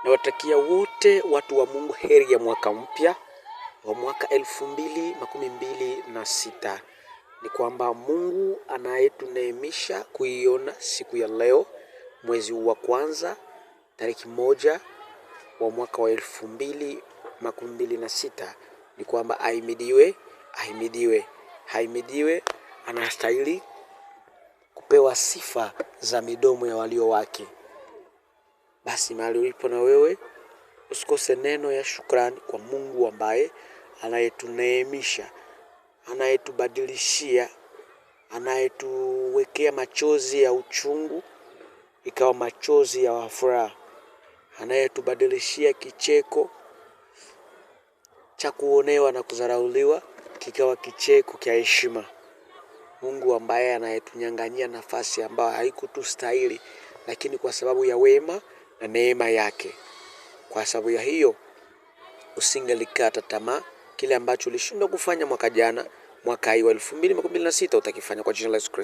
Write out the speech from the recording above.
Nawatakia wote watu wa Mungu heri ya mwaka mpya wa mwaka 2026. Ni kwamba Mungu anayetuneemisha kuiona siku ya leo, mwezi wa kwanza, tariki 1 wa mwaka wa 2026. Ni kwamba ahimidiwe, ahimidiwe, ahimidiwe. Anastahili kupewa sifa za midomo ya walio wake. Basi mahali ulipo na wewe usikose neno ya shukrani kwa Mungu ambaye anayetuneemisha, anayetubadilishia, anayetuwekea machozi ya uchungu ikawa machozi ya furaha, anayetubadilishia kicheko cha kuonewa na kudharauliwa kikawa kicheko cha heshima. Mungu ambaye anayetunyang'anyia nafasi ambayo haikutustahili, lakini kwa sababu ya wema na neema yake. Kwa sababu ya hiyo usingelikata tamaa. Kile ambacho ulishindwa kufanya mwaka jana, mwaka huu wa 2026 utakifanya kwa jina la Yesu Kristo.